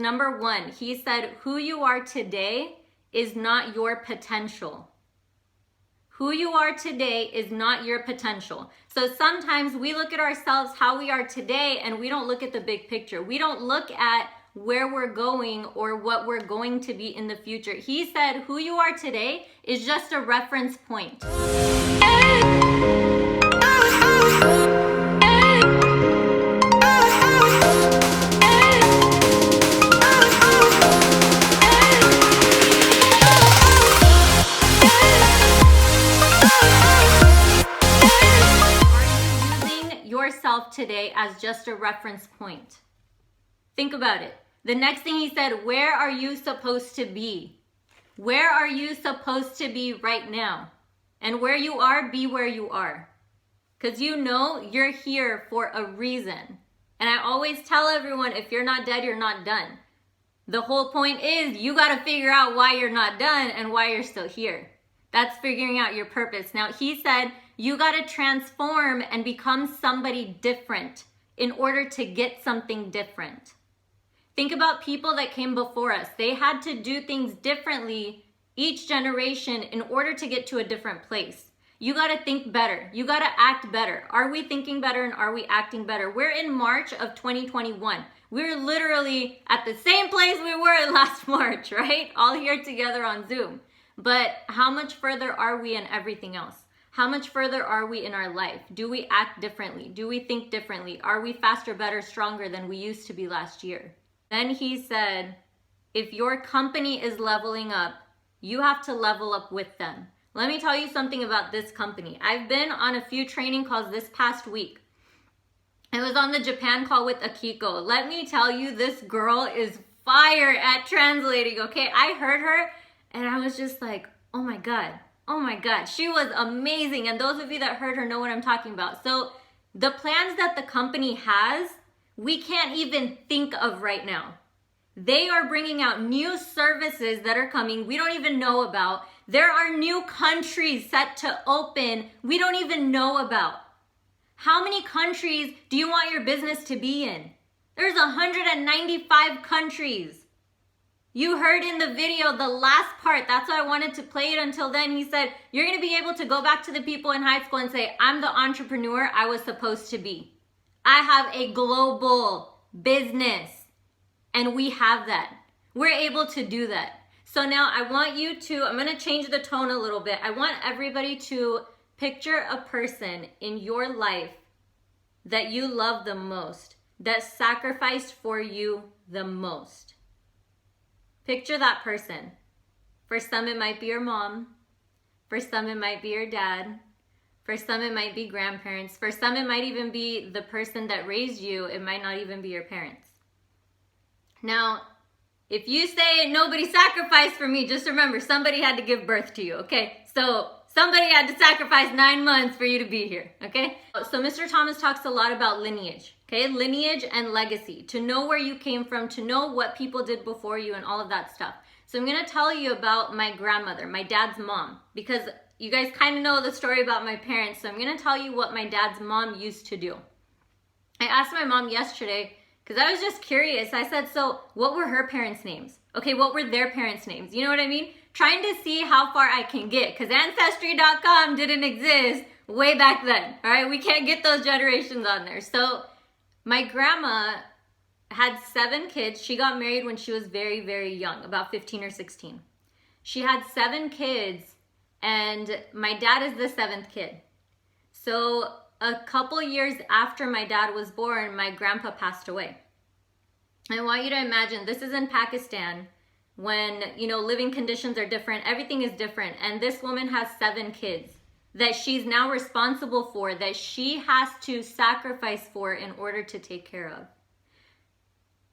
number one, he said, who you are today is not your potential. Who you are today is not your potential. So sometimes we look at ourselves how we are today and we don't look at the big picture. We don't look at where we're going or what we're going to be in the future. He said who you are today is just a reference point. Yourself today as just a reference point. Think about it. The next thing he said, where are you supposed to be? Where are you supposed to be right now? And where you are, be where you are. Because you know you're here for a reason. And I always tell everyone, if you're not dead, you're not done. The whole point is you got to figure out why you're not done and why you're still here. That's figuring out your purpose. Now, he said you got to transform and become somebody different in order to get something different. Think about people that came before us. They had to do things differently each generation in order to get to a different place. You got to think better. You got to act better. Are we thinking better and are we acting better? We're in March of 2021. We're literally at the same place we were last March, right? All here together on Zoom. But how much further are we in everything else? How much further are we in our life? Do we act differently? Do we think differently? Are we faster, better, stronger than we used to be last year? Then he said, if your company is leveling up, you have to level up with them. Let me tell you something about this company. I've been on a few training calls this past week. I was on the Japan call with Akiko. Let me tell you, this girl is fire at translating, okay? I heard her and I was just like, oh my God. Oh my God, she was amazing. And those of you that heard her know what I'm talking about. So the plans that the company has, we can't even think of right now. They are bringing out new services that are coming we don't even know about. There are new countries set to open we don't even know about. How many countries do you want your business to be in? There's 195 countries. You heard in the video, the last part, that's why I wanted to play it until then. He said, you're going to be able to go back to the people in high school and say, I'm the entrepreneur I was supposed to be. I have a global business. And we have that. We're able to do that. So now I want you to, I'm going to change the tone a little bit. I want everybody to picture a person in your life that you love the most, that sacrificed for you the most. Picture that person. For some, it might be your mom. For some, it might be your dad. For some, it might be grandparents. For some, it might even be the person that raised you. It might not even be your parents. Now, if you say nobody sacrificed for me, just remember somebody had to give birth to you, okay? So somebody had to sacrifice 9 months for you to be here, okay? So Mr. Thomas talks a lot about lineage, okay? Lineage and legacy, to know where you came from, to know what people did before you and all of that stuff. So I'm gonna tell you about my grandmother, my dad's mom, because you guys kind of know the story about my parents, so I'm gonna tell you what my dad's mom used to do. I asked my mom yesterday, because I was just curious. I said, so what were her parents' names? Okay, what were their parents' names? You know what I mean? Trying to see how far I can get, because Ancestry.com didn't exist way back then, all right? We can't get those generations on there. So my grandma had 7 kids. She got married when she was very, very young, about 15 or 16. She had 7 kids, and my dad is the 7th kid. So a couple years after my dad was born, my grandpa passed away. I want you to imagine, this is in Pakistan when, you know, living conditions are different, everything is different. And this woman has 7 kids that she's now responsible for, that she has to sacrifice for in order to take care of.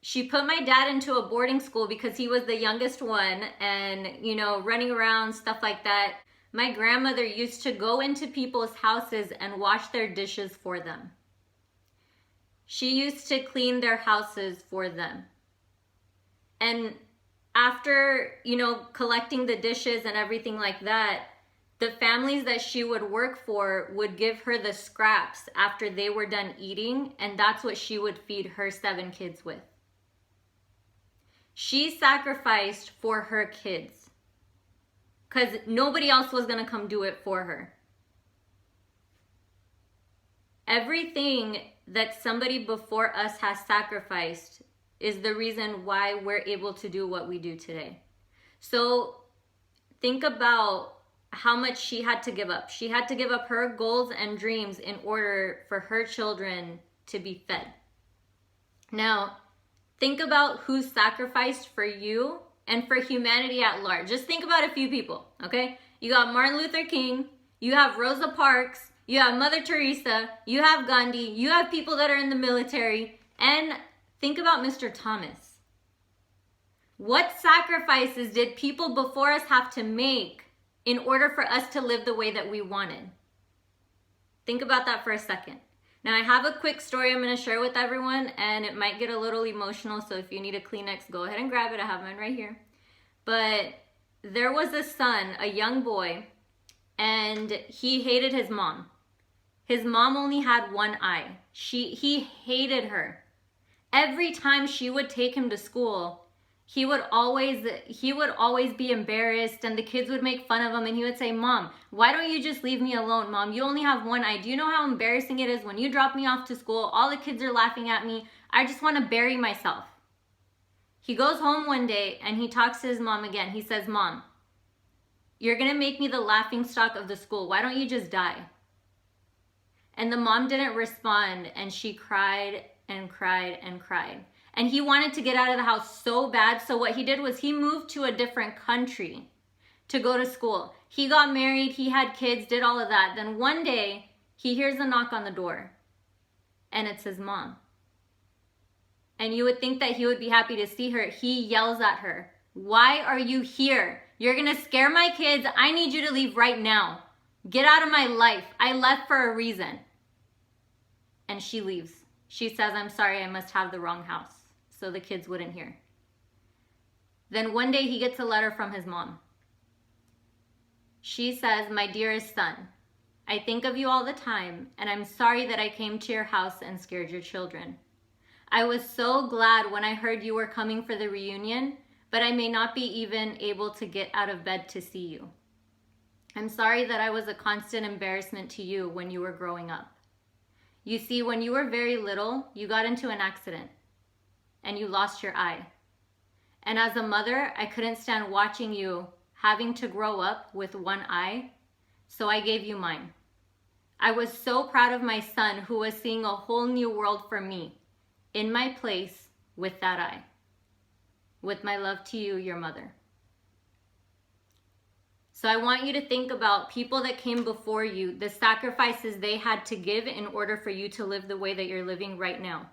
She put my dad into a boarding school because he was the youngest one and, you know, running around, stuff like that. My grandmother used to go into people's houses and wash their dishes for them. She used to clean their houses for them. And after, you know, collecting the dishes and everything like that, the families that she would work for would give her the scraps after they were done eating, and that's what she would feed her 7 kids with. She sacrificed for her kids because nobody else was going to come do it for her. Everything that somebody before us has sacrificed is the reason why we're able to do what we do today. So think about how much she had to give up. She had to give up her goals and dreams in order for her children to be fed. Now, think about who sacrificed for you and for humanity at large. Just think about a few people, okay? You got Martin Luther King, you have Rosa Parks, you have Mother Teresa, you have Gandhi, you have people that are in the military, and think about Mr. Thomas. What sacrifices did people before us have to make in order for us to live the way that we wanted? Think about that for a second. Now, I have a quick story I'm going to share with everyone, and it might get a little emotional, so if you need a Kleenex, go ahead and grab it. I have mine right here. But there was a son, a young boy, and he hated his mom. His mom only had one eye. He hated her. Every time she would take him to school, he would always be embarrassed, and the kids would make fun of him, and he would say, "Mom, why don't you just leave me alone? Mom, you only have one eye. Do you know how embarrassing it is when you drop me off to school? All the kids are laughing at me. I just want to bury myself." He goes home one day and he talks to his mom again. He says, "Mom, you're going to make me the laughingstock of the school. Why don't you just die?" And the mom didn't respond, and she cried and cried and cried. And he wanted to get out of the house so bad. So what he did was he moved to a different country to go to school. He got married, he had kids, did all of that. Then one day he hears a knock on the door, and it's his mom. And you would think that he would be happy to see her. He yells at her, "Why are you here? You're gonna scare my kids. I need you to leave right now. Get out of my life. I left for a reason." And she leaves. She says, "I'm sorry, I must have the wrong house," so the kids wouldn't hear. Then one day he gets a letter from his mom. She says, "My dearest son, I think of you all the time, and I'm sorry that I came to your house and scared your children. I was so glad when I heard you were coming for the reunion, but I may not be even able to get out of bed to see you. I'm sorry that I was a constant embarrassment to you when you were growing up. You see, when you were very little, you got into an accident and you lost your eye. And as a mother, I couldn't stand watching you having to grow up with one eye, so I gave you mine. I was so proud of my son who was seeing a whole new world for me in my place with that eye. With my love to you, your mother." So I want you to think about people that came before you, the sacrifices they had to give in order for you to live the way that you're living right now.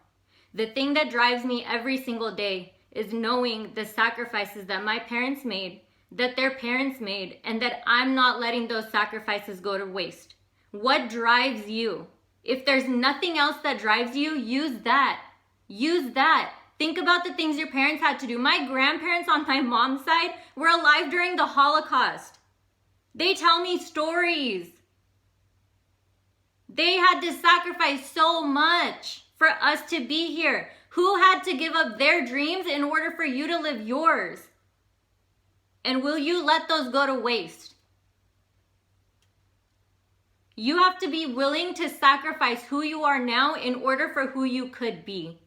The thing that drives me every single day is knowing the sacrifices that my parents made, that their parents made, and that I'm not letting those sacrifices go to waste. What drives you? If there's nothing else that drives you, use that. Use that. Think about the things your parents had to do. My grandparents on my mom's side were alive during the Holocaust. They tell me stories. They had to sacrifice so much for us to be here. Who had to give up their dreams in order for you to live yours? And will you let those go to waste? You have to be willing to sacrifice who you are now in order for who you could be.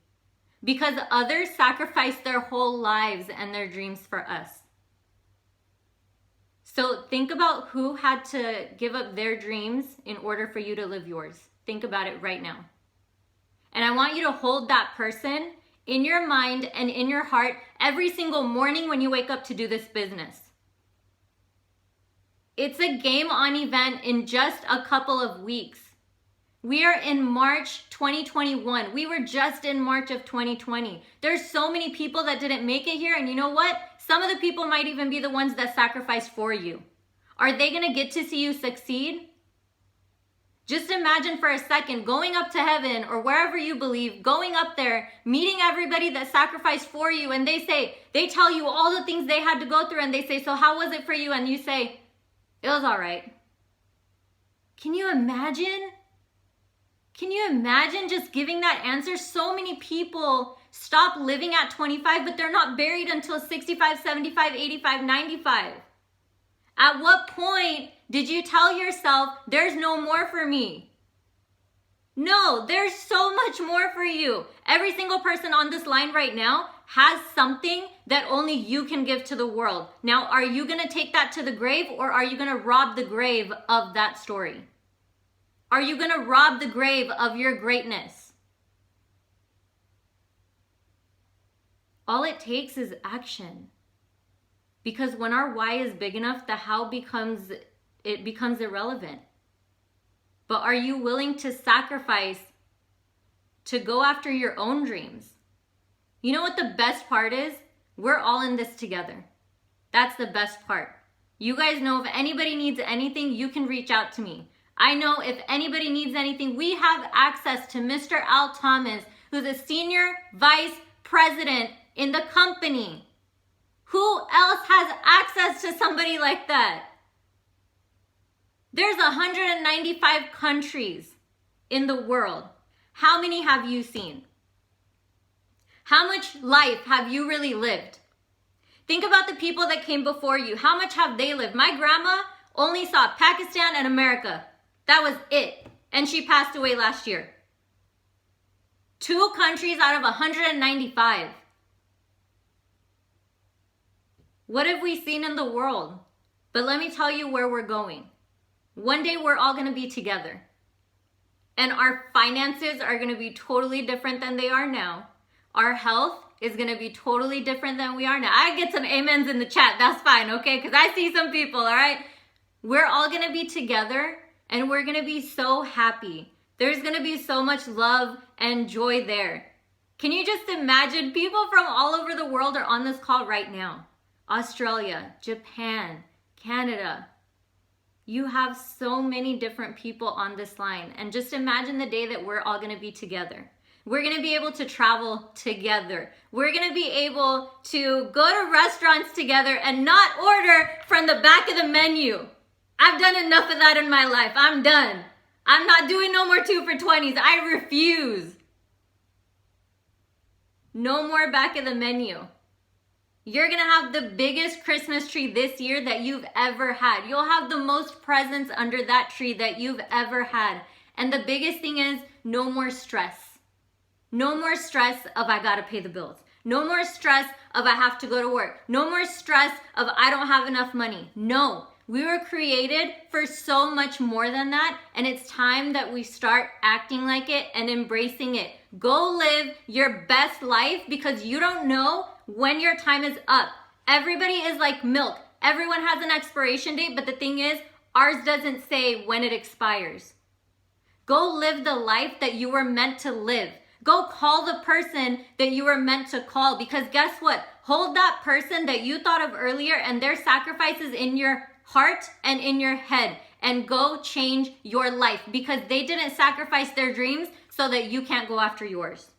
Because others sacrificed their whole lives and their dreams for us. So think about who had to give up their dreams in order for you to live yours. Think about it right now. And I want you to hold that person in your mind and in your heart every single morning when you wake up to do this business. It's a game on event in just a couple of weeks. We are in March 2021. We were just in March of 2020. There's so many people that didn't make it here, and you know what? Some of the people might even be the ones that sacrificed for you. Are they gonna get to see you succeed? Just imagine for a second going up to heaven or wherever you believe, going up there, meeting everybody that sacrificed for you, and they tell you all the things they had to go through, and they say, "So how was it for you?" And you say, "It was all right." Can you imagine? Can you imagine just giving that answer? So many people stop living at 25, but they're not buried until 65, 75, 85, 95. At what point did you tell yourself, there's no more for me? No, there's so much more for you. Every single person on this line right now has something that only you can give to the world. Now, are you going to take that to the grave, or are you going to rob the grave of that story? Are you going to rob the grave of your greatness? All it takes is action. Because when our why is big enough, the how becomes irrelevant. But are you willing to sacrifice to go after your own dreams? You know what the best part is? We're all in this together. That's the best part. You guys know if anybody needs anything, you can reach out to me. I know if anybody needs anything, we have access to Mr. Al Thomas, who's a senior vice president in the company. Who else has access to somebody like that? There's 195 countries in the world. How many have you seen? How much life have you really lived? Think about the people that came before you. How much have they lived? My grandma only saw Pakistan and America. That was it. And she passed away last year. 2 countries out of 195. What have we seen in the world? But let me tell you where we're going. One day we're all going to be together. And our finances are going to be totally different than they are now. Our health is going to be totally different than we are now. I get some amens in the chat. That's fine, okay? Because I see some people, all right? We're all going to be together and we're going to be so happy. There's going to be so much love and joy there. Can you just imagine? People from all over the world are on this call right now. Australia, Japan, Canada. You have so many different people on this line. And just imagine the day that we're all going to be together. We're going to be able to travel together. We're going to be able to go to restaurants together and not order from the back of the menu. I've done enough of that in my life. I'm done. I'm not doing no more 2 for $20s. I refuse. No more back of the menu. You're going to have the biggest Christmas tree this year that you've ever had. You'll have the most presents under that tree that you've ever had. And the biggest thing is no more stress. No more stress of I got to pay the bills. No more stress of I have to go to work. No more stress of I don't have enough money. No, we were created for so much more than that. And it's time that we start acting like it and embracing it. Go live your best life because you don't know when your time is up. Everybody is like milk. Everyone has an expiration date, but the thing is, ours doesn't say when it expires. Go live the life that you were meant to live. Go call the person that you were meant to call, because guess what? Hold that person that you thought of earlier and their sacrifices in your heart and in your head, and go change your life, because they didn't sacrifice their dreams so that you can't go after yours.